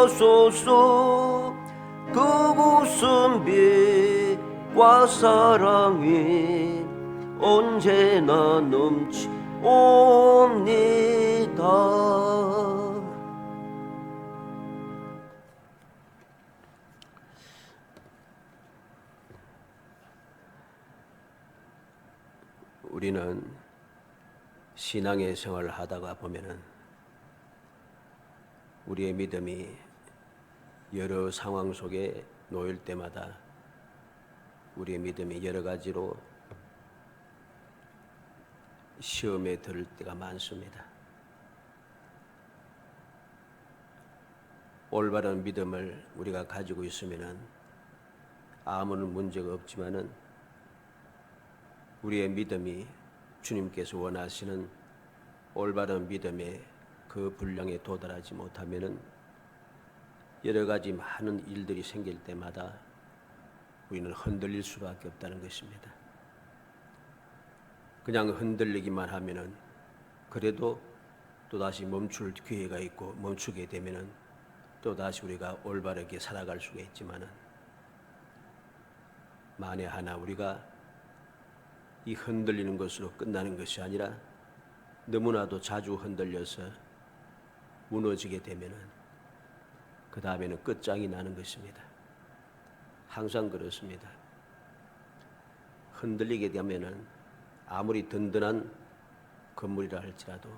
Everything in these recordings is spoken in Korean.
하소서. 그 웃음 빛과 사랑이 언제나 넘치옵니다. 우리는 신앙의 생활을 하다가 보면은 우리의 믿음이 여러 상황 속에 놓일 때마다 우리의 믿음이 여러 가지로 시험에 들을 때가 많습니다. 올바른 믿음을 우리가 가지고 있으면은 아무런 문제가 없지만은 우리의 믿음이 주님께서 원하시는 올바른 믿음의 그 분량에 도달하지 못하면은 여러 가지 많은 일들이 생길 때마다 우리는 흔들릴 수밖에 없다는 것입니다. 그냥 흔들리기만 하면은 그래도 또다시 멈출 기회가 있고 멈추게 되면은 또다시 우리가 올바르게 살아갈 수가 있지만은 만에 하나 우리가 이 흔들리는 것으로 끝나는 것이 아니라 너무나도 자주 흔들려서 무너지게 되면은 그 다음에는 끝장이 나는 것입니다. 항상 그렇습니다. 흔들리게 되면은 아무리 든든한 건물이라 할지라도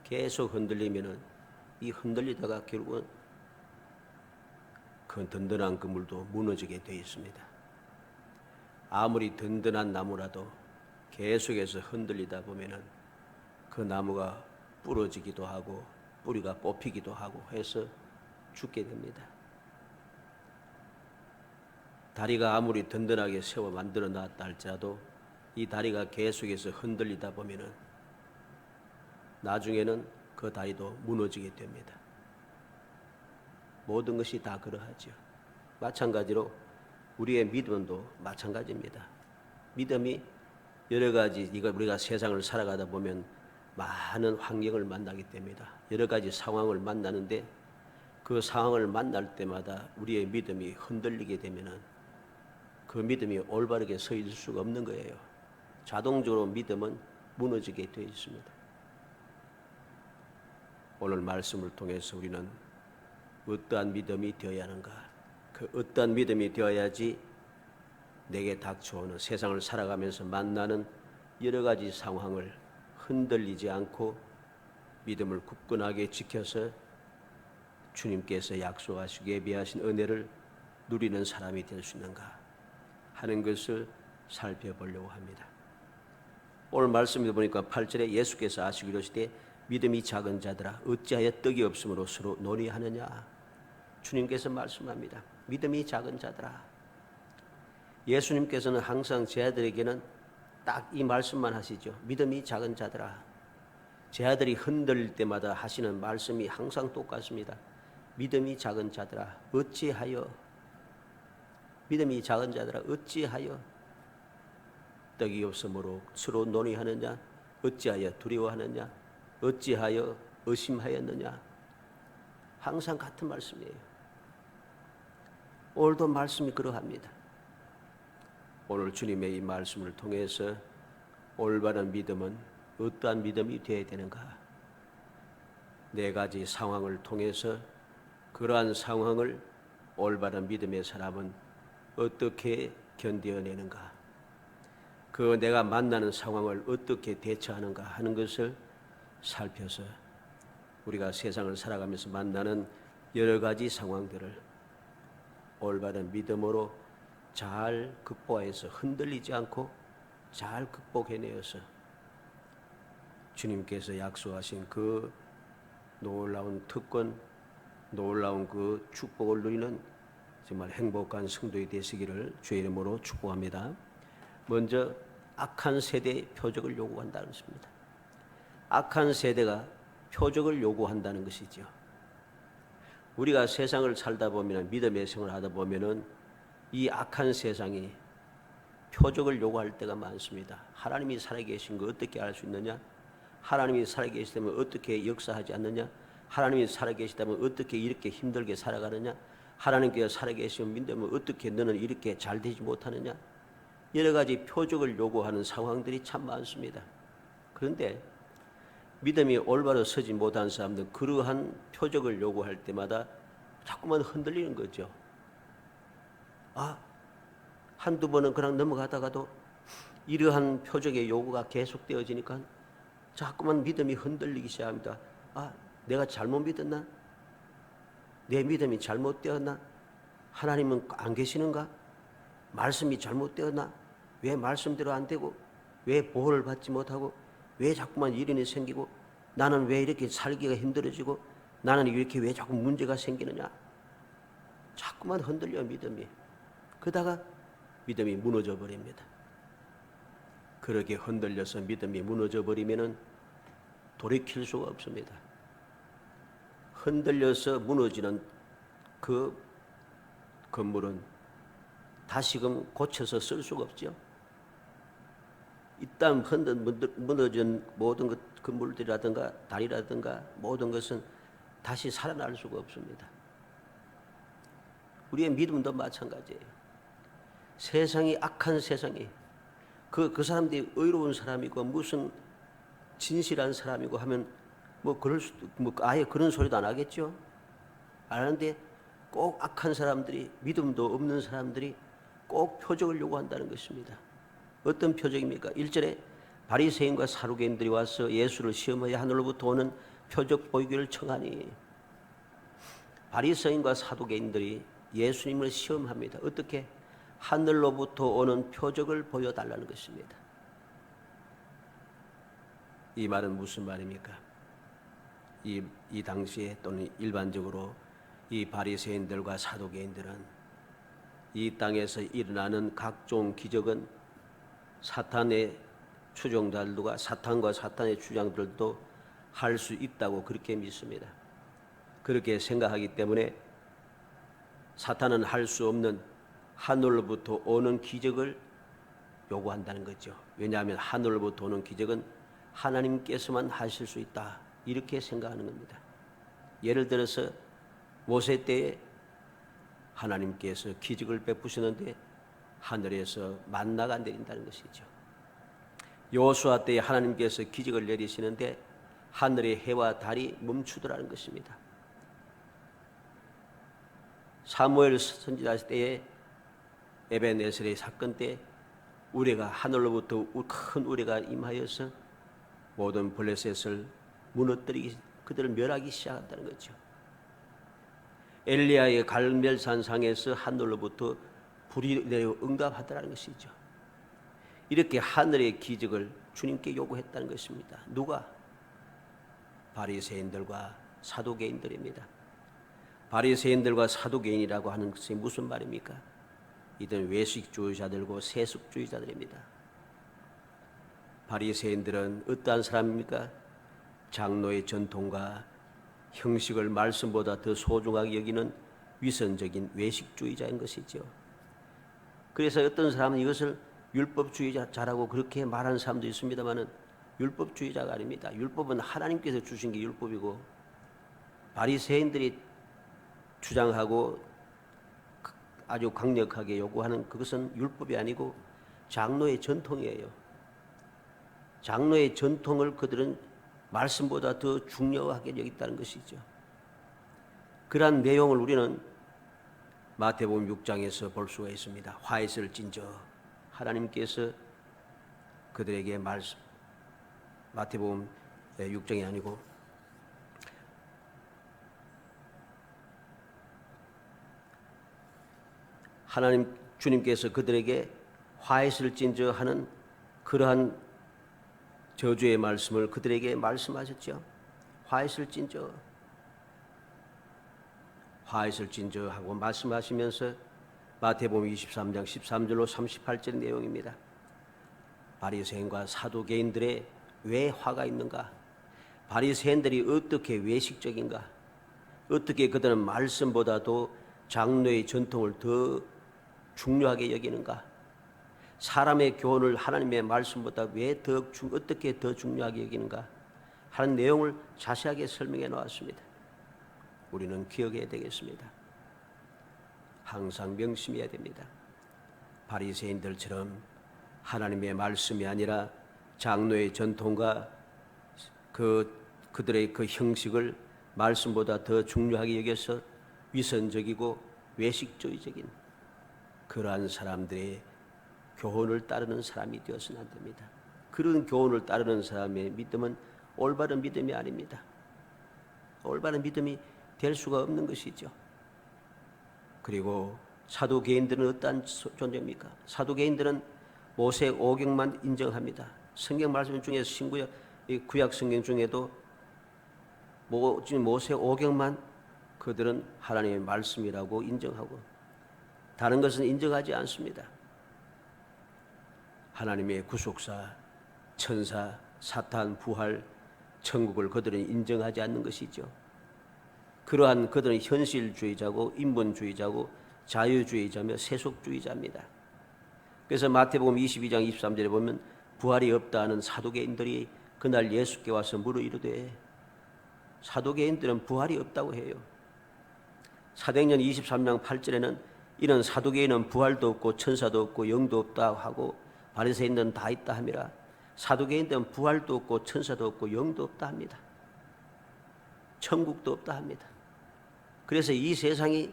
계속 흔들리면은 이 흔들리다가 결국은 그 든든한 건물도 무너지게 되어 있습니다. 아무리 든든한 나무라도 계속해서 흔들리다 보면은 그 나무가 부러지기도 하고 뿌리가 뽑히기도 하고 해서 죽게 됩니다. 다리가 아무리 든든하게 세워 만들어 놨다 할지라도 이 다리가 계속해서 흔들리다 보면은 나중에는 그 다리도 무너지게 됩니다. 모든 것이 다 그러하죠. 마찬가지로 우리의 믿음도 마찬가지입니다. 믿음이 여러 가지 우리가 세상을 살아가다 보면 많은 환경을 만나게 됩니다. 여러 가지 상황을 만나는데 그 상황을 만날 때마다 우리의 믿음이 흔들리게 되면은 그 믿음이 올바르게 서 있을 수가 없는 거예요. 자동적으로 믿음은 무너지게 되어 있습니다. 오늘 말씀을 통해서 우리는 어떠한 믿음이 되어야 하는가? 그 어떠한 믿음이 되어야지 내게 닥쳐오는 세상을 살아가면서 만나는 여러 가지 상황을 흔들리지 않고 믿음을 굳건하게 지켜서 주님께서 약속하시고 예비하신 은혜를 누리는 사람이 될 수 있는가 하는 것을 살펴보려고 합니다. 오늘 말씀을 보니까 8절에 예수께서 아시고 이르시되 믿음이 작은 자들아 어찌하여 떡이 없음으로 서로 논의하느냐. 주님께서 말씀합니다. 믿음이 작은 자들아. 예수님께서는 항상 제 아들에게는 딱 이 말씀만 하시죠. 믿음이 작은 자들아. 제 아들이 흔들릴 때마다 하시는 말씀이 항상 똑같습니다. 믿음이 작은 자들아 어찌하여, 믿음이 작은 자들아 어찌하여 떡이 없으므로 서로 논의하느냐, 어찌하여 두려워하느냐, 어찌하여 의심하였느냐. 항상 같은 말씀이에요. 오늘도 말씀이 그러합니다. 오늘 주님의 이 말씀을 통해서 올바른 믿음은 어떠한 믿음이 되어야 되는가? 네 가지 상황을 통해서 그러한 상황을 올바른 믿음의 사람은 어떻게 견뎌내는가? 그 내가 만나는 상황을 어떻게 대처하는가 하는 것을 살펴서 우리가 세상을 살아가면서 만나는 여러 가지 상황들을 올바른 믿음으로 잘 극복해서 흔들리지 않고 잘 극복해내어서 주님께서 약속하신 그 놀라운 특권, 놀라운 그 축복을 누리는 정말 행복한 성도이 되시기를 주의 이름으로 축복합니다. 먼저 악한 세대의 표적을 요구한다는 것입니다. 악한 세대가 표적을 요구한다는 것이죠. 우리가 세상을 살다 보면, 믿음의 생활을 하다 보면은 이 악한 세상이 표적을 요구할 때가 많습니다. 하나님이 살아계신 거 어떻게 알 수 있느냐? 하나님이 살아계시다면 어떻게 역사하지 않느냐? 하나님이 살아계시다면 어떻게 이렇게 힘들게 살아가느냐? 하나님께서 살아계시면 믿으면 어떻게 너는 이렇게 잘 되지 못하느냐? 여러 가지 표적을 요구하는 상황들이 참 많습니다. 그런데 믿음이 올바로 서지 못한 사람들은 그러한 표적을 요구할 때마다 자꾸만 흔들리는 거죠. 한두 번은 그냥 넘어가다가도 이러한 표적의 요구가 계속되어지니까 자꾸만 믿음이 흔들리기 시작합니다. 내가 잘못 믿었나? 내 믿음이 잘못되었나? 하나님은 안 계시는가? 말씀이 잘못되었나? 왜 말씀대로 안 되고? 왜 보호를 받지 못하고? 왜 자꾸만 이런이 생기고? 나는 왜 이렇게 살기가 힘들어지고? 나는 이렇게 왜 자꾸 문제가 생기느냐? 자꾸만 흔들려 믿음이. 그러다가 믿음이 무너져 버립니다. 그렇게 흔들려서 믿음이 무너져 버리면은 돌이킬 수가 없습니다. 흔들려서 무너지는 그 건물은 다시금 고쳐서 쓸 수가 없죠. 일단 무너진 모든 건물들이라든가 다리라든가 모든 것은 다시 살아날 수가 없습니다. 우리의 믿음도 마찬가지예요. 세상이 악한 세상이 그 사람들이 의로운 사람이고 무슨 진실한 사람이고 하면 그럴 수도 아예 그런 소리도 안 하겠죠. 안 하는데 꼭 악한 사람들이 믿음도 없는 사람들이 꼭 표적을 요구한다는 것입니다. 어떤 표적입니까? 1절에 바리새인과 사두개인들이 와서 예수를 시험하여 하늘로부터 오는 표적 보이기를 청하니 바리새인과 사두개인들이 예수님을 시험합니다. 어떻게? 하늘로부터 오는 표적을 보여달라는 것입니다. 이 말은 무슨 말입니까? 이 당시에 또는 일반적으로 이 바리새인들과 사두개인들은 이 땅에서 일어나는 각종 기적은 사탄의 추종자들과 사탄과 사탄의 주장들도 할 수 있다고 그렇게 믿습니다. 그렇게 생각하기 때문에 사탄은 할 수 없는 하늘로부터 오는 기적을 요구한다는 거죠. 왜냐하면 하늘로부터 오는 기적은 하나님께서만 하실 수 있다. 이렇게 생각하는 겁니다. 예를 들어서 모세 때에 하나님께서 기적을 베푸시는데 하늘에서 만나가 내린다는 것이죠. 여호수아 때에 하나님께서 기적을 내리시는데 하늘의 해와 달이 멈추더라는 것입니다. 사무엘 선지자 때에 에벤에셀의 사건 때 우레가 하늘로부터 큰 우레가 임하여서 모든 블레셋을 무너뜨리기 그들을 멸하기 시작한다는 거죠. 엘리야의 갈멜산상에서 하늘로부터 불이 내려 응답하더라는 것이죠. 이렇게 하늘의 기적을 주님께 요구했다는 것입니다. 누가? 바리새인들과 사두개인들입니다. 바리새인들과 사두개인이라고 하는 것이 무슨 말입니까? 이들은 외식주의자들고 세습주의자들입니다. 바리새인들은 어떠한 사람입니까? 장로의 전통과 형식을 말씀보다 더 소중하게 여기는 위선적인 외식주의자인 것이죠. 그래서 어떤 사람은 이것을 율법주의자라고 그렇게 말하는 사람도 있습니다만은 율법주의자가 아닙니다. 율법은 하나님께서 주신 게 율법이고 바리새인들이 주장하고 아주 강력하게 요구하는 그것은 율법이 아니고 장로의 전통이에요. 장로의 전통을 그들은 말씀보다 더 중요하게 여겼다는 것이죠. 그러한 내용을 우리는 마태복음 6장에서 볼 수가 있습니다. 화에서를 찐저 하나님께서 그들에게 말씀 마태복음 6장이 아니고 하나님 주님께서 그들에게 화에서를 찐저 하는 그러한 저주의 말씀을 그들에게 말씀하셨죠. 화에서를 찐저 화에서를 찐저 하고 말씀하시면서 마태복음 23장 13절로 38절 내용입니다. 바리새인과 사두개인들의 왜 화가 있는가? 바리새인들이 어떻게 외식적인가? 어떻게 그들은 말씀보다도 장로의 전통을 더 중요하게 여기는가? 사람의 교훈을 하나님의 말씀보다 어떻게 더 중요하게 여기는가? 하는 내용을 자세하게 설명해 놓았습니다. 우리는 기억해야 되겠습니다. 항상 명심해야 됩니다. 바리새인들처럼 하나님의 말씀이 아니라 장로의 전통과 그들의 그 형식을 말씀보다 더 중요하게 여겨서 위선적이고 외식주의적인 그러한 사람들의 교훈을 따르는 사람이 되어서는 안 됩니다. 그런 교훈을 따르는 사람의 믿음은 올바른 믿음이 아닙니다. 올바른 믿음이 될 수가 없는 것이죠. 그리고 사두개인들은 어떠한 존재입니까? 사두개인들은 모세 오경만 인정합니다. 성경 말씀 중에 신구약, 구약 성경 중에도 모세 오경만 그들은 하나님의 말씀이라고 인정하고 다른 것은 인정하지 않습니다. 하나님의 구속사, 천사, 사탄, 부활, 천국을 그들은 인정하지 않는 것이죠. 그러한 그들은 현실주의자고 인본주의자고 자유주의자며 세속주의자입니다. 그래서 마태복음 22장 23절에 보면 부활이 없다 하는 사두개인들이 그날 예수께 와서 물어 이르되, 사두개인들은 부활이 없다고 해요. 사도행전 23장 8절에는 이런 사두개인은 부활도 없고 천사도 없고 영도 없다 하고 바리새인들은 다 있다 함이라. 사두개인들은 부활도 없고 천사도 없고 영도 없다 합니다. 천국도 없다 합니다. 그래서 이 세상이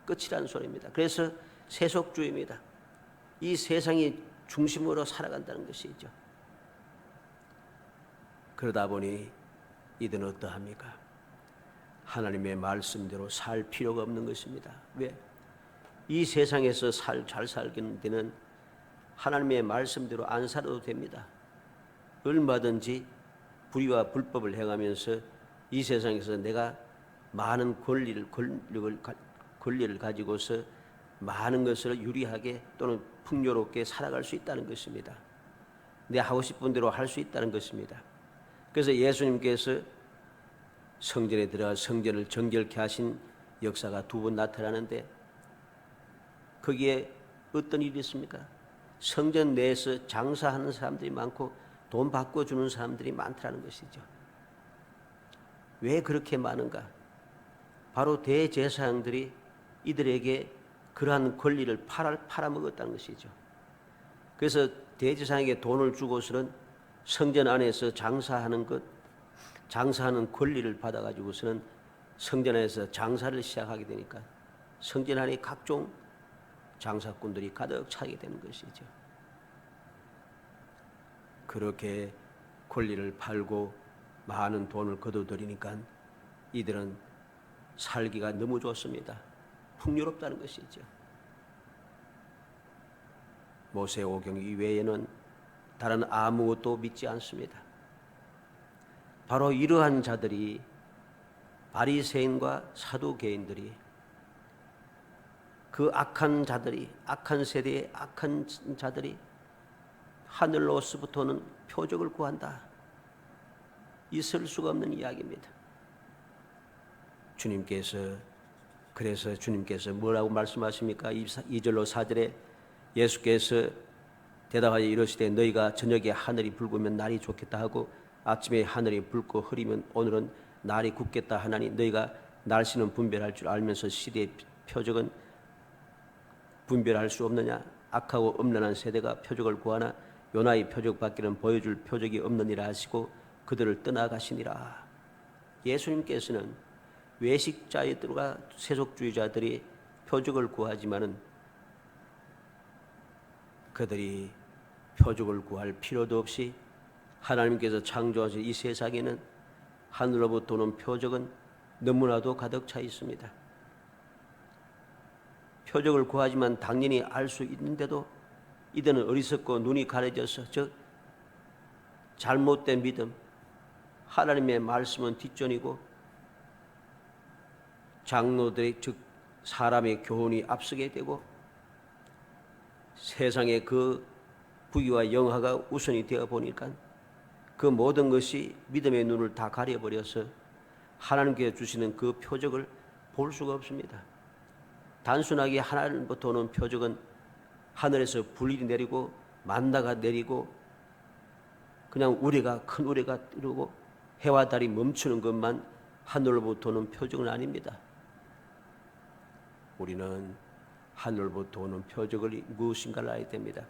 끝이라는 소리입니다. 그래서 세속주의입니다. 이 세상이 중심으로 살아간다는 것이죠. 그러다 보니 이들은 어떠합니까? 하나님의 말씀대로 살 필요가 없는 것입니다. 왜? 이 세상에서 잘 살기는 데는 하나님의 말씀대로 안 살아도 됩니다. 얼마든지 불의와 불법을 행하면서 이 세상에서 내가 많은 권리를 가지고서 많은 것을 유리하게 또는 풍요롭게 살아갈 수 있다는 것입니다. 내 하고 싶은 대로 할 수 있다는 것입니다. 그래서 예수님께서 성전에 들어가 성전을 정결케 하신 역사가 두 번 나타나는데 거기에 어떤 일이 있습니까? 성전 내에서 장사하는 사람들이 많고 돈 바꿔주는 사람들이 많다는 것이죠. 왜 그렇게 많은가? 바로 대제사장들이 이들에게 그러한 권리를 팔아먹었다는 것이죠. 그래서 대제사장에게 돈을 주고서는 성전 안에서 장사하는 권리를 받아가지고서는 성전 안에서 장사를 시작하게 되니까 성전 안에 각종 장사꾼들이 가득 차게 되는 것이죠. 그렇게 권리를 팔고 많은 돈을 거둬들이니까 이들은 살기가 너무 좋습니다. 풍요롭다는 것이죠. 모세 오경 이외에는 다른 아무것도 믿지 않습니다. 바로 이러한 자들이 바리새인과 사두개인들이 그 악한 자들이 악한 세대의 악한 자들이 하늘로서부터는 표적을 구한다. 있을 수가 없는 이야기입니다. 그래서 주님께서 뭐라고 말씀하십니까? 2절로 4절에 예수께서 대답하여 이르시되 너희가 저녁에 하늘이 붉으면 날이 좋겠다 하고 아침에 하늘이 붉고 흐리면 오늘은 날이 굳겠다 하나니 너희가 날씨는 분별할 줄 알면서 시대의 표적은 분별할 수 없느냐? 악하고 음란한 세대가 표적을 구하나 요나의 표적 밖에는 보여줄 표적이 없느니라 하시고 그들을 떠나가시니라. 예수님께서는 외식자들과 세속주의자들이 표적을 구하지만은 그들이 표적을 구할 필요도 없이 하나님께서 창조하신 이 세상에는 하늘로부터 오는 표적은 너무나도 가득 차 있습니다. 표적을 구하지만 당연히 알 수 있는데도 이들은 어리석고 눈이 가려져서 잘못된 믿음, 하나님의 말씀은 뒷전이고 장로들의 즉 사람의 교훈이 앞서게 되고 세상의 그 부귀와 영화가 우선이 되어 보니까 그 모든 것이 믿음의 눈을 다 가려버려서 하나님께서 주시는 그 표적을 볼 수가 없습니다. 단순하게 하나님부터 오는 표적은 하늘에서 불이 내리고 만나가 내리고 그냥 큰 우레가 이루고 해와 달이 멈추는 것만 하늘로부터 오는 표적은 아닙니다. 우리는 하늘로부터 오는 표적을 무엇인가를 알아야 됩니다.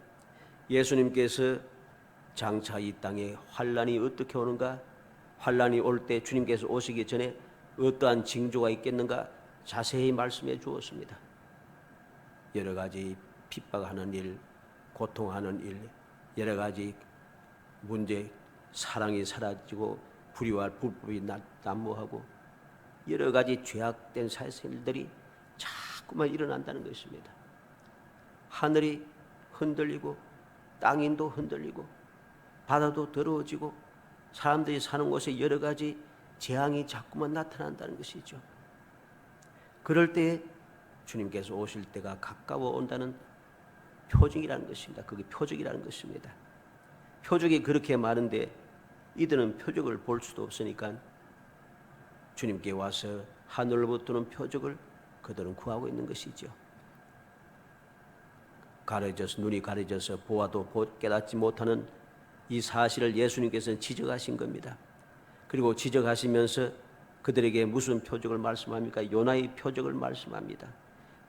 예수님께서 장차 이 땅에 환란이 어떻게 오는가, 환란이 올 때 주님께서 오시기 전에 어떠한 징조가 있겠는가 자세히 말씀해 주었습니다. 여러 가지 핍박하는 일, 고통하는 일, 여러 가지 문제, 사랑이 사라지고 불의와 불법이 난무하고 여러 가지 죄악된 사실들이 자꾸만 일어난다는 것입니다. 하늘이 흔들리고 땅인도 흔들리고 바다도 더러워지고 사람들이 사는 곳에 여러 가지 재앙이 자꾸만 나타난다는 것이죠. 그럴 때에 주님께서 오실 때가 가까워 온다는 표징이라는 것입니다. 그게 표적이라는 것입니다. 표적이 그렇게 많은데 이들은 표적을 볼 수도 없으니까 주님께 와서 하늘로부터는 표적을 그들은 구하고 있는 것이죠. 가려져서 눈이 가려져서 보아도 깨닫지 못하는 이 사실을 예수님께서는 지적하신 겁니다. 그리고 지적하시면서 그들에게 무슨 표적을 말씀합니까? 요나의 표적을 말씀합니다.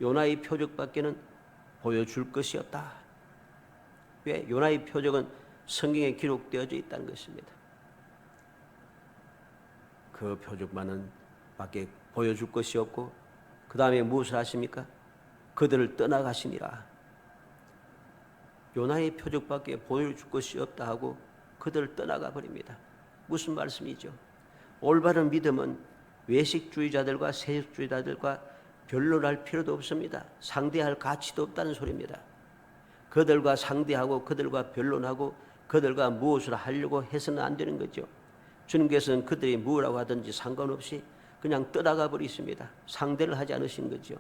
요나의 표적밖에는 보여줄 것이 없다. 왜? 요나의 표적은 성경에 기록되어져 있다는 것입니다. 그 표적만은 밖에 보여줄 것이 없고 그 다음에 무엇을 하십니까? 그들을 떠나가시니라. 요나의 표적밖에 보여줄 것이 없다 하고 그들을 떠나가 버립니다. 무슨 말씀이죠? 올바른 믿음은 외식주의자들과 세속주의자들과 변론할 필요도 없습니다. 상대할 가치도 없다는 소리입니다. 그들과 상대하고 그들과 변론하고 그들과 무엇을 하려고 해서는 안 되는 거죠. 주님께서는 그들이 뭐라고 하든지 상관없이 그냥 떠나가 버리십니다. 상대를 하지 않으신 거죠.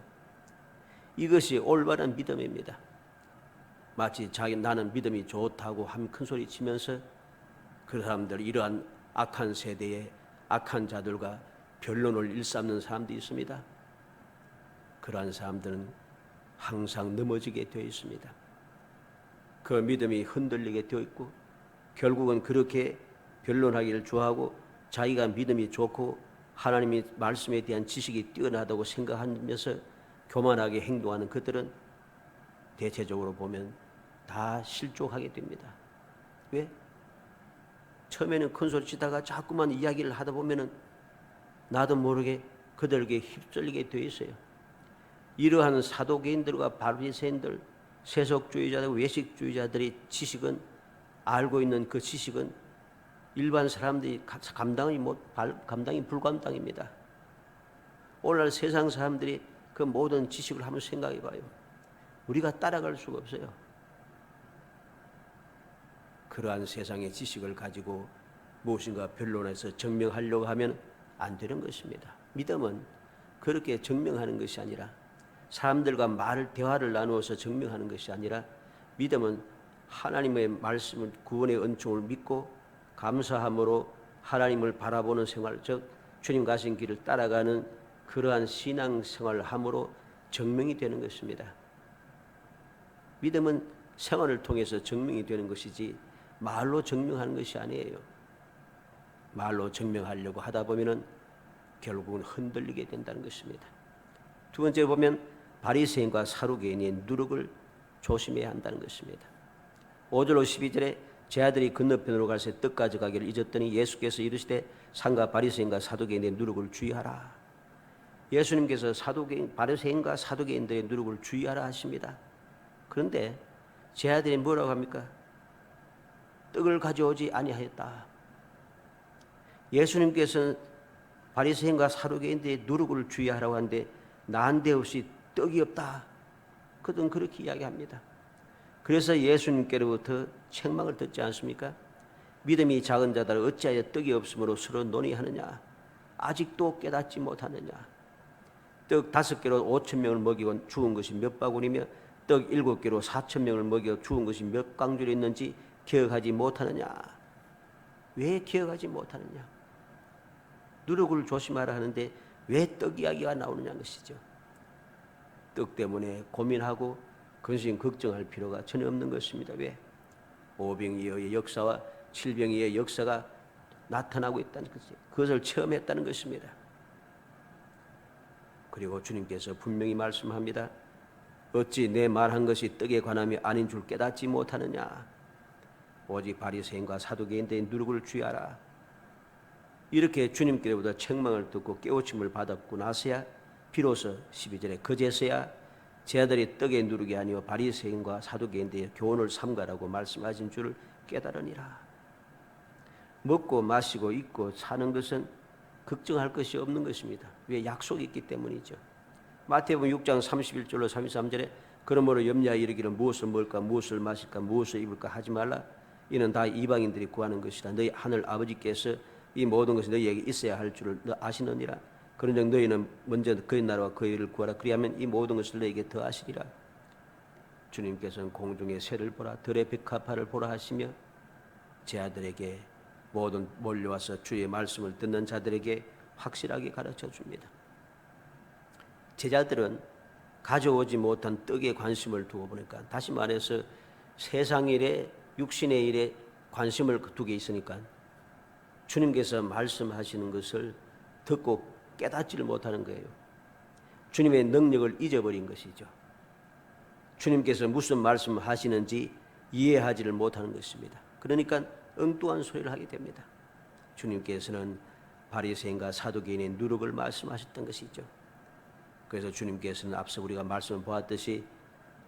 이것이 올바른 믿음입니다. 마치 나는 믿음이 좋다고 하면 큰 소리 치면서 그 사람들, 이러한 악한 세대의 악한 자들과 변론을 일삼는 사람들이 있습니다. 그러한 사람들은 항상 넘어지게 되어 있습니다. 그 믿음이 흔들리게 되어 있고 결국은 그렇게 변론하기를 좋아하고 자기가 믿음이 좋고 하나님의 말씀에 대한 지식이 뛰어나다고 생각하면서 교만하게 행동하는 그들은 대체적으로 보면 다 실족하게 됩니다. 왜? 처음에는 큰 소리 치다가 자꾸만 이야기를 하다 보면은 나도 모르게 그들에게 휩쓸리게 되어 있어요. 이러한 사도개인들과 바리새인들, 세속주의자들, 외식주의자들의 지식은, 알고 있는 그 지식은 일반 사람들이 감당이 불감당입니다. 오늘날 세상 사람들이 그 모든 지식을 한번 생각해 봐요. 우리가 따라갈 수가 없어요. 그러한 세상의 지식을 가지고 무엇인가 변론해서 증명하려고 하면 안 되는 것입니다. 믿음은 그렇게 증명하는 것이 아니라, 사람들과 대화를 나누어서 증명하는 것이 아니라, 믿음은 하나님의 말씀을, 구원의 은총을 믿고 감사함으로 하나님을 바라보는 생활, 즉 주님 가신 길을 따라가는 그러한 신앙생활을 함으로 증명이 되는 것입니다. 믿음은 생활을 통해서 증명이 되는 것이지 말로 증명하는 것이 아니에요. 말로 증명하려고 하다 보면은 결국은 흔들리게 된다는 것입니다. 두 번째 보면 바리새인과 사두개인의 누룩을 조심해야 한다는 것입니다. 5절로 12절에 제 아들이 건너편으로 갈새 떡 가져가기를 잊었더니 예수께서 이르시되 상가 바리새인과 사두개인의 누룩을 주의하라. 예수님께서 바리새인과 사두개인들의 누룩을 주의하라 하십니다. 그런데 제 아들이 뭐라고 합니까? 떡을 가져오지 아니하였다. 예수님께서는 바리새인과 사두개인들의 누룩을 주의하라고 하는데 난데없이 떡이 없다. 그들은 그렇게 이야기합니다. 그래서 예수님께로부터 책망을 듣지 않습니까? 믿음이 작은 자들 어찌하여 떡이 없으므로 서로 논의하느냐? 아직도 깨닫지 못하느냐? 떡 5개로 5,000명을 먹이고 죽은 것이 몇 바구니며 떡 7개로 4,000명을 먹여 죽은 것이 몇 강줄이 있는지 기억하지 못하느냐? 왜 기억하지 못하느냐? 누룩을 조심하라 하는데 왜 떡 이야기가 나오느냐는 것이죠. 떡 때문에 고민하고 근심 걱정할 필요가 전혀 없는 것입니다. 왜? 오병이어의 역사와 칠병이의 역사가 나타나고 있다는 것이죠. 그것을 체험했다는 것입니다. 그리고 주님께서 분명히 말씀합니다. 어찌 내 말한 것이 떡에 관함이 아닌 줄 깨닫지 못하느냐. 오직 바리새인과 사두개인들의 누룩을 취하라. 이렇게 주님께로부터 책망을 듣고 깨우침을 받았고 나서야 비로소 12절에 그제서야 제 아들이 떡의 누룩이 아니요 바리새인과 사두개인들의 교훈을 삼가라고 말씀하신 줄을 깨달으니라. 먹고 마시고 입고 사는 것은 걱정할 것이 없는 것입니다. 왜? 약속이 있기 때문이죠. 마태복음 6장 31절로 33절에 그러므로 염려하여 이르기를 무엇을 먹을까 무엇을 마실까 무엇을 입을까 하지 말라. 이는 다 이방인들이 구하는 것이라. 너희 하늘 아버지께서 이 모든 것이 너희에게 있어야 할 줄을 아시느니라. 그런즉 너희는 먼저 그의 나라와 그의 의를 구하라. 그리하면 이 모든 것을 너희에게 더하시리라. 주님께서는 공중의 새를 보라 들의 백합화를 보라 하시며 제 아들에게 모든 몰려와서 주의 말씀을 듣는 자들에게 확실하게 가르쳐 줍니다. 제자들은 가져오지 못한 떡에 관심을 두고 보니까, 다시 말해서 세상 일에 육신의 일에 관심을 두게 있으니까 주님께서 말씀하시는 것을 듣고 깨닫지를 못하는 거예요. 주님의 능력을 잊어버린 것이죠. 주님께서 무슨 말씀하시는지 이해하지를 못하는 것입니다. 그러니까 엉뚱한 소리를 하게 됩니다. 주님께서는 바리새인과 사두개인의 누룩을 말씀하셨던 것이죠. 그래서 주님께서는 앞서 우리가 말씀을 보았듯이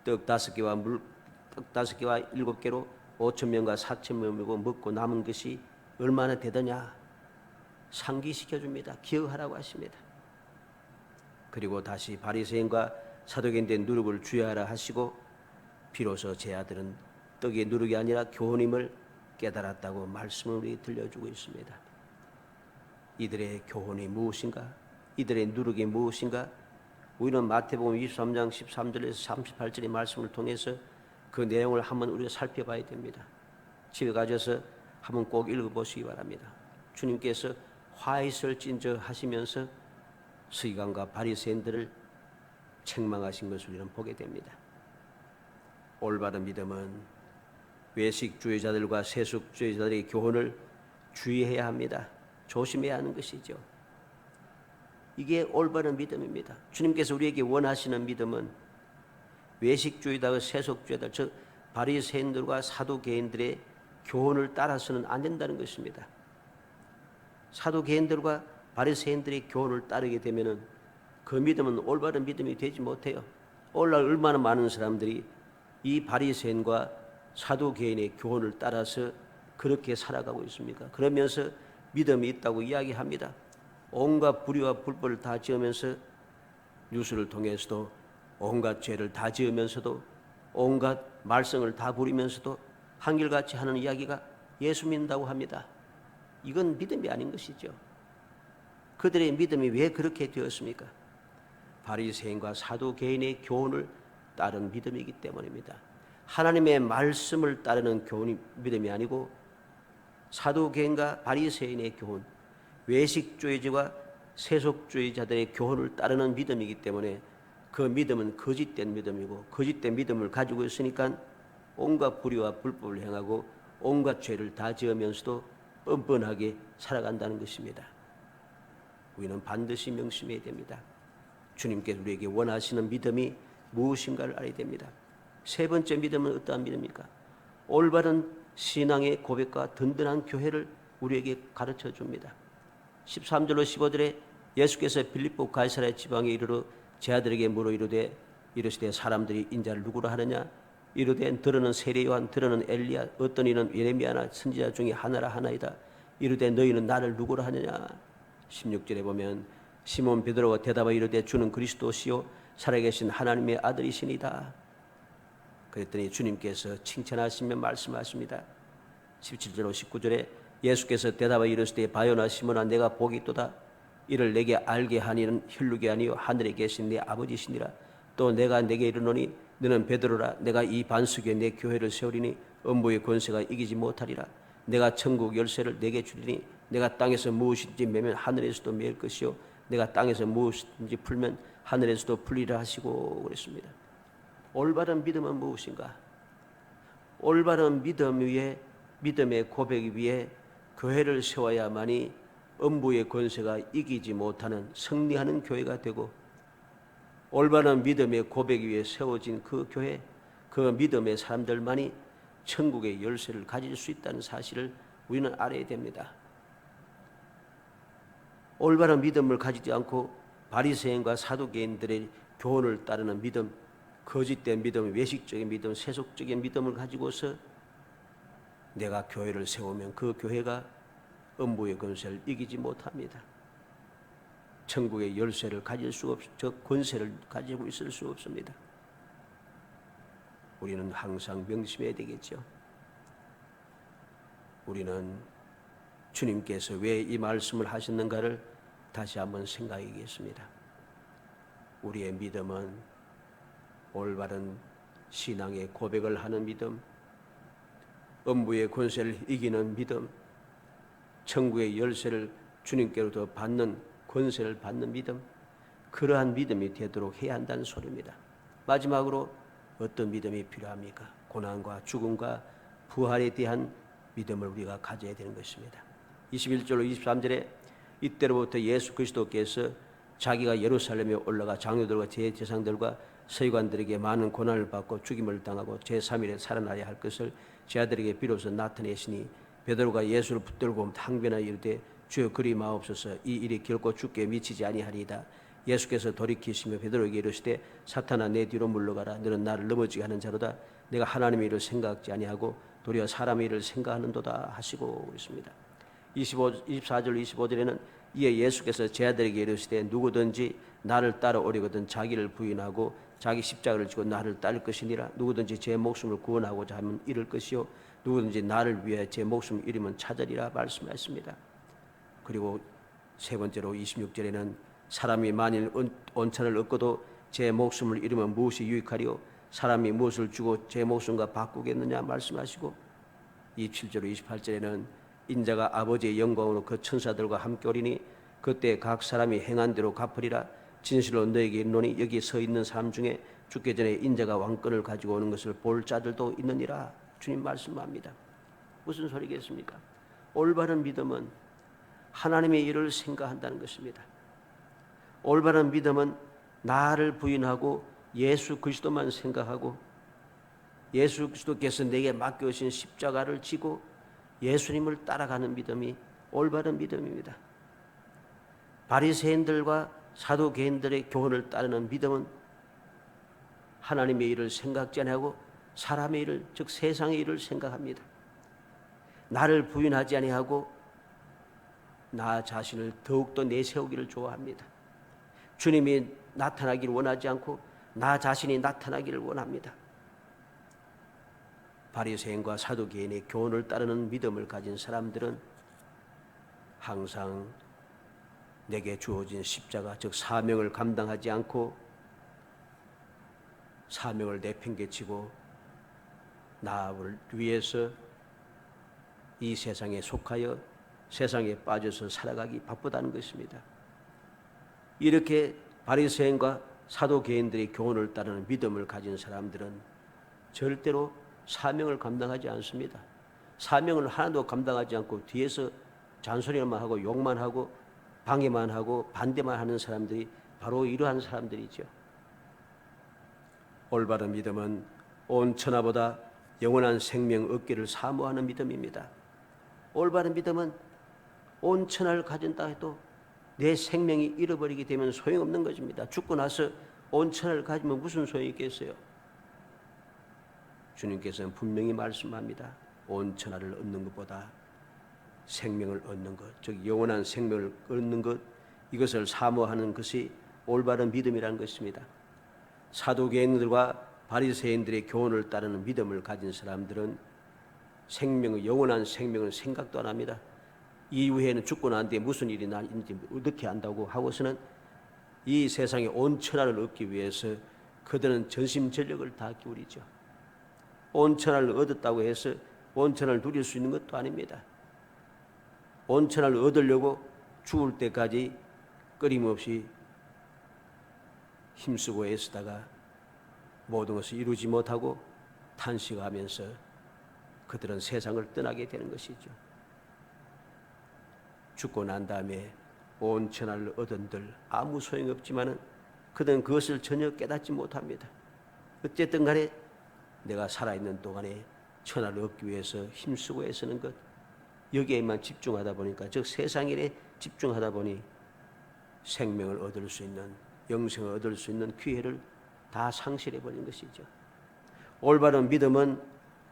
떡 5개와 떡 5개와 7개로 5,000명과 4,000명이고 먹고 남은 것이 얼마나 되더냐 상기시켜 줍니다. 기억하라고 하십니다. 그리고 다시 바리새인과 사두개인의 누룩을 주의하라 하시고 비로소 제 아들은 떡의 누룩이 아니라 교훈임을 깨달았다고 말씀을 우리에게 들려주고 있습니다. 이들의 교훈이 무엇인가? 이들의 누룩이 무엇인가? 우리는 마태복음 23장 13절에서 38절의 말씀을 통해서 그 내용을 한번 우리가 살펴봐야 됩니다. 집에 가셔서 한번 꼭 읽어보시기 바랍니다. 주님께서 화 있을진저 하시면서 서기관과 바리새인들을 책망하신 것을 우리는 보게 됩니다. 올바른 믿음은 외식주의자들과 세속주의자들의 교훈을 주의해야 합니다. 조심해야 하는 것이죠. 이게 올바른 믿음입니다. 주님께서 우리에게 원하시는 믿음은 외식주의자와 세속주의자, 즉 바리새인들과 사두개인들의 교훈을 따라서는 안 된다는 것입니다. 사두개인들과 바리새인들의 교훈을 따르게 되면은 그 믿음은 올바른 믿음이 되지 못해요. 오늘날 얼마나 많은 사람들이 이 바리새인과 사두개인의 교훈을 따라서 그렇게 살아가고 있습니까? 그러면서 믿음이 있다고 이야기합니다. 온갖 불의와 불법을 다 지으면서 뉴스를 통해서도 온갖 죄를 다 지으면서도 온갖 말썽을 다 부리면서도 한결같이 하는 이야기가 예수 믿는다고 합니다. 이건 믿음이 아닌 것이죠. 그들의 믿음이 왜 그렇게 되었습니까? 바리새인과 사두개인의 교훈을 따른 믿음이기 때문입니다. 하나님의 말씀을 따르는 교훈이 믿음이 아니고 사두개인과 바리새인의 교훈, 외식주의자와 세속주의자들의 교훈을 따르는 믿음이기 때문에 그 믿음은 거짓된 믿음이고 거짓된 믿음을 가지고 있으니까 온갖 불의와 불법을 행하고 온갖 죄를 다 지으면서도 뻔뻔하게 살아간다는 것입니다. 우리는 반드시 명심해야 됩니다. 주님께서 우리에게 원하시는 믿음이 무엇인가를 알아야 됩니다. 세 번째 믿음은 어떠한 믿음입니까? 올바른 신앙의 고백과 든든한 교회를 우리에게 가르쳐 줍니다. 13절로 15절에 예수께서 빌립보 가이사랴 지방에 이르러 제 아들에게 물어 이르시되 사람들이 인자를 누구라 하느냐? 이르되 들으는 세례 요한, 들으는 엘리야, 어떤 이는 예레미야나 선지자 중에 하나라 하나이다. 이르되 너희는 나를 누구라 하느냐? 16절에 보면 시몬 베드로가 대답하여 이르되 주는 그리스도시요 살아계신 하나님의 아들이시니이다. 그랬더니 주님께서 칭찬하시며 말씀하십니다. 17절로 19절에 예수께서 대답하여 이르시되 바요나 시몬아 내가 복이 있도다. 이를 내게 알게 하니는 혈육이 아니요 하늘에 계신 내 아버지시니라. 또 내가 내게 이르노니 너는 베드로라. 내가 이 반석에 내 교회를 세우리니 음부의 권세가 이기지 못하리라. 내가 천국 열쇠를 내게 주리니 내가 땅에서 무엇인지 매면 하늘에서도 매일 것이요 내가 땅에서 무엇인지 풀면 하늘에서도 풀리라 하시고 그랬습니다. 올바른 믿음은 무엇인가? 올바른 믿음 위에 믿음의 고백 위에 교회를 세워야만이 음부의 권세가 이기지 못하는 승리하는 교회가 되고 올바른 믿음의 고백 위에 세워진 그 교회, 그 믿음의 사람들만이 천국의 열쇠를 가질 수 있다는 사실을 우리는 알아야 됩니다. 올바른 믿음을 가지지 않고 바리새인과 사두개인들의 교훈을 따르는 믿음, 거짓된 믿음, 외식적인 믿음, 세속적인 믿음을 가지고서 내가 교회를 세우면 그 교회가 음부의 권세를 이기지 못합니다. 천국의 열쇠를 가질 수 저 권세를 가지고 있을 수 없습니다. 우리는 항상 명심해야 되겠죠. 우리는 주님께서 왜 이 말씀을 하셨는가를 다시 한번 생각하겠습니다. 우리의 믿음은 올바른 신앙의 고백을 하는 믿음, 음부의 권세를 이기는 믿음, 천국의 열쇠를 주님께로부터 받는 권세를 받는 믿음, 그러한 믿음이 되도록 해야 한다는 소리입니다. 마지막으로 어떤 믿음이 필요합니까? 고난과 죽음과 부활에 대한 믿음을 우리가 가져야 되는 것입니다. 21절로 23절에 이때로부터 예수 그리스도께서 자기가 예루살렘에 올라가 장로들과 제사장들과 서기관들에게 많은 고난을 받고 죽임을 당하고 제3일에 살아나야 할 것을 제자들에게 비로소 나타내시니 베드로가 예수를 붙들고 항변하여 이르되 주여 그리 마옵소서 이 일이 결코 주께 미치지 아니하리이다. 예수께서 돌이키시며 베드로에게 이르시되 사탄아 내 뒤로 물러가라. 너는 나를 넘어지게 하는 자로다. 내가 하나님의 일을 생각지 아니하고 도리어 사람의 일을 생각하는도다 하시고 있습니다. 24절 25절에는 이에 예수께서 제자들에게 이르시되 누구든지 나를 따라오려거든 자기를 부인하고 자기 십자가를 지고 나를 따를 것이니라. 누구든지 제 목숨을 구원하고자 하면 잃을 것이요 누구든지 나를 위해 제 목숨을 잃으면 찾으리라 말씀하셨습니다. 그리고 세 번째로 26절에는 사람이 만일 온천을 얻고도 제 목숨을 잃으면 무엇이 유익하리요 사람이 무엇을 주고 제 목숨과 바꾸겠느냐 말씀하시고 27절 28절에는 인자가 아버지의 영광으로 그 천사들과 함께 오리니 그때 각 사람이 행한 대로 갚으리라. 진실로 너에게 이르노니 여기 서 있는 사람 중에 죽기 전에 인자가 왕권을 가지고 오는 것을 볼 자들도 있느니라. 주님 말씀합니다. 무슨 소리겠습니까? 올바른 믿음은 하나님의 일을 생각한다는 것입니다. 올바른 믿음은 나를 부인하고 예수 그리스도만 생각하고 예수 그리스도께서 내게 맡겨주신 십자가를 지고 예수님을 따라가는 믿음이 올바른 믿음입니다. 바리새인들과 사두개인들의 교훈을 따르는 믿음은 하나님의 일을 생각지 아니하고 사람의 일을, 즉 세상의 일을 생각합니다. 나를 부인하지 아니하고 나 자신을 더욱더 내세우기를 좋아합니다. 주님이 나타나기를 원하지 않고 나 자신이 나타나기를 원합니다. 바리새인과 사두개인의 교훈을 따르는 믿음을 가진 사람들은 항상 내게 주어진 십자가, 즉 사명을 감당하지 않고 사명을 내팽개치고 나를 위해서 이 세상에 속하여 세상에 빠져서 살아가기 바쁘다는 것입니다. 이렇게 바리새인과 사두개인들의 교훈을 따르는 믿음을 가진 사람들은 절대로 사명을 감당하지 않습니다. 사명을 하나도 감당하지 않고 뒤에서 잔소리만 하고 욕만 하고 방해만 하고 반대만 하는 사람들이 바로 이러한 사람들이죠. 올바른 믿음은 온 천하보다 영원한 생명 얻기를 사모하는 믿음입니다. 올바른 믿음은 온 천하를 가진다 해도 내 생명이 잃어버리게 되면 소용없는 것입니다. 죽고 나서 온 천하를 가지면 무슨 소용이 있겠어요? 주님께서는 분명히 말씀합니다. 온 천하를 얻는 것보다 생명을 얻는 것, 즉 영원한 생명을 얻는 것, 이것을 사모하는 것이 올바른 믿음이라는 것입니다. 사두개인들과 바리새인들의 교훈을 따르는 믿음을 가진 사람들은 생명의 영원한 생명을 생각도 안 합니다. 이후에는 죽고 난 뒤에 무슨 일이 나는지 어떻게 안다고 하고서는 이 세상의 온 천하를 얻기 위해서 그들은 전심전력을 다 기울이죠. 온 천하를 얻었다고 해서 온 천하를 누릴 수 있는 것도 아닙니다. 온 천하를 얻으려고 죽을 때까지 끊임없이 힘쓰고 애쓰다가 모든 것을 이루지 못하고 탄식하면서 그들은 세상을 떠나게 되는 것이죠. 죽고 난 다음에 온 천하를 얻은들 아무 소용없지만은 그들은 그것을 전혀 깨닫지 못합니다. 어쨌든 간에 내가 살아있는 동안에 천하를 얻기 위해서 힘쓰고 애쓰는 것, 여기에만 집중하다 보니까, 즉 세상일에 집중하다 보니 생명을 얻을 수 있는, 영생을 얻을 수 있는 기회를 다 상실해버린 것이죠. 올바른 믿음은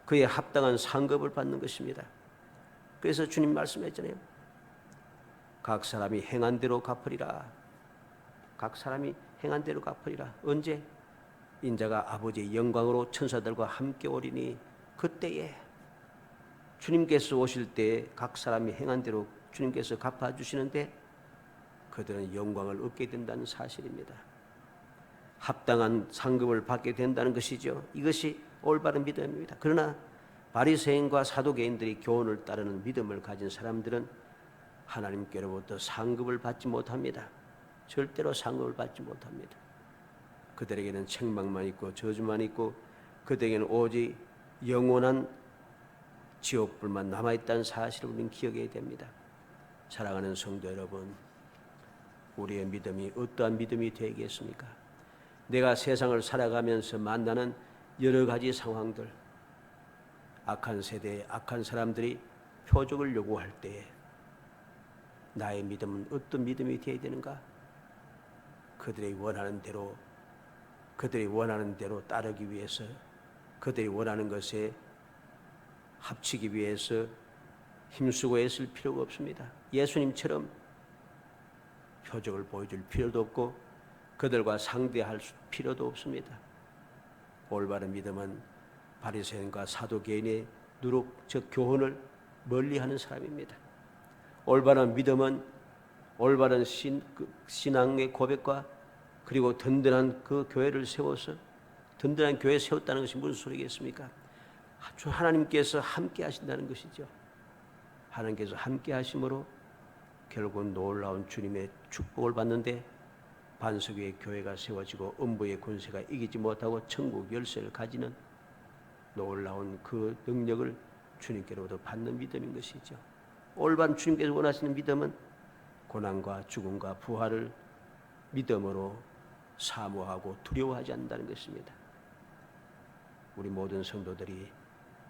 그에 합당한 상급을 받는 것입니다. 그래서 주님 말씀했잖아요. 각 사람이 행한 대로 갚으리라. 각 사람이 행한 대로 갚으리라. 언제? 인자가 아버지의 영광으로 천사들과 함께 오리니 그때에, 주님께서 오실 때에 각 사람이 행한 대로 주님께서 갚아주시는데 그들은 영광을 얻게 된다는 사실입니다. 합당한 상급을 받게 된다는 것이죠. 이것이 올바른 믿음입니다. 그러나 바리새인과 사두개인들이 교훈을 따르는 믿음을 가진 사람들은 하나님께로부터 상급을 받지 못합니다. 절대로 상급을 받지 못합니다. 그들에게는 책망만 있고 저주만 있고 그들에게는 오직 영원한 지옥불만 남아있다는 사실을 우리는 기억해야 됩니다. 사랑하는 성도 여러분, 우리의 믿음이 어떠한 믿음이 되겠습니까? 내가 세상을 살아가면서 만나는 여러 가지 상황들, 악한 세대의 악한 사람들이 표적을 요구할 때에 나의 믿음은 어떤 믿음이 되어야 되는가? 그들이 원하는 대로 따르기 위해서, 그들이 원하는 것에 합치기 위해서 힘쓰고 애쓸 필요가 없습니다. 예수님처럼 표적을 보여줄 필요도 없고 그들과 상대할 필요도 없습니다. 올바른 믿음은 바리새인과 사두개인의 누룩적 교훈을 멀리하는 사람입니다. 올바른 믿음은 올바른 신앙의 고백과 그리고 든든한 그 교회를 세워서, 든든한 교회 세웠다는 것이 무슨 소리겠습니까? 하나님께서 함께 하신다는 것이죠. 하나님께서 함께 하심으로 결국 놀라운 주님의 축복을 받는데 반석 위에 교회가 세워지고 음부의 권세가 이기지 못하고 천국 열쇠를 가지는 놀라운 그 능력을 주님께로부터 받는 믿음인 것이죠. 올바른 주님께서 원하시는 믿음은 고난과 죽음과 부활을 믿음으로 사모하고 두려워하지 않는다는 것입니다. 우리 모든 성도들이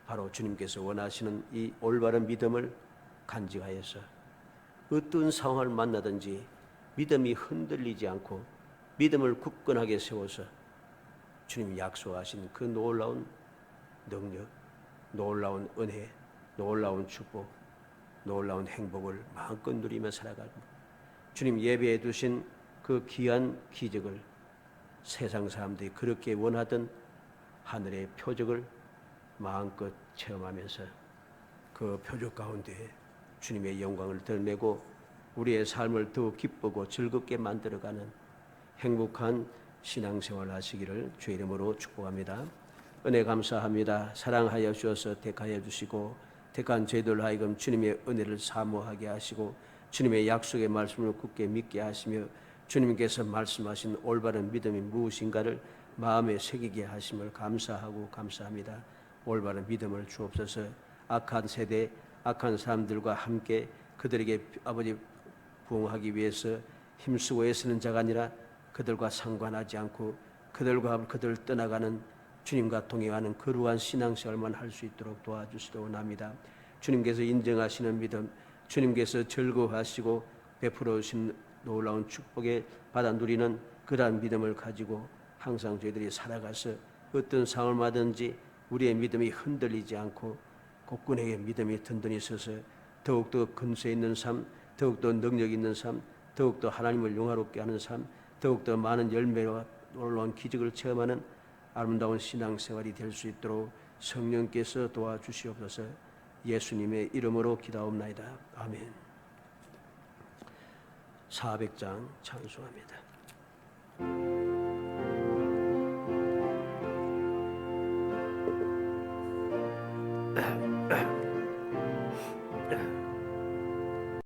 바로 주님께서 원하시는 이 올바른 믿음을 간직하여서 어떤 상황을 만나든지 믿음이 흔들리지 않고 믿음을 굳건하게 세워서 주님이 약속하신 그 놀라운 능력, 놀라운 은혜, 놀라운 축복, 놀라운 행복을 마음껏 누리며 살아가고 주님 예배해 두신 그 귀한 기적을 세상 사람들이 그렇게 원하던 하늘의 표적을 마음껏 체험하면서 그 표적 가운데 주님의 영광을 드러내고 우리의 삶을 더욱 기쁘고 즐겁게 만들어가는 행복한 신앙생활 하시기를 주의 이름으로 축복합니다. 은혜 감사합니다. 사랑하여 주셔서 택하여 주시고 택한 저희들 하여금 주님의 은혜를 사모하게 하시고 주님의 약속의 말씀을 굳게 믿게 하시며 주님께서 말씀하신 올바른 믿음이 무엇인가를 마음에 새기게 하심을 감사하고 감사합니다. 올바른 믿음을 주옵소서. 악한 세대, 악한 사람들과 함께 그들에게 아버지 부응하기 위해서 힘쓰고 애쓰는 자가 아니라 그들과 상관하지 않고 그들 떠나가는 주님과 동행하는 거룩한 신앙생활만 할 수 있도록 도와주시기 원합니다. 주님께서 인정하시는 믿음, 주님께서 즐거워하시고 베풀어 주신 놀라운 축복에 받아 누리는 그러한 믿음을 가지고 항상 저희들이 살아가서 어떤 상황을 맞든지 우리의 믿음이 흔들리지 않고 굳건하게 믿음이 든든히 서서 더욱더 근세 있는 삶, 더욱더 능력 있는 삶, 더욱더 하나님을 영화롭게 하는 삶, 더욱더 많은 열매와 놀라운 기적을 체험하는 아름다운 신앙생활이 될 수 있도록 성령께서 도와주시옵소서. 예수님의 이름으로 기도하옵나이다. 아멘. 400장 찬송합니다.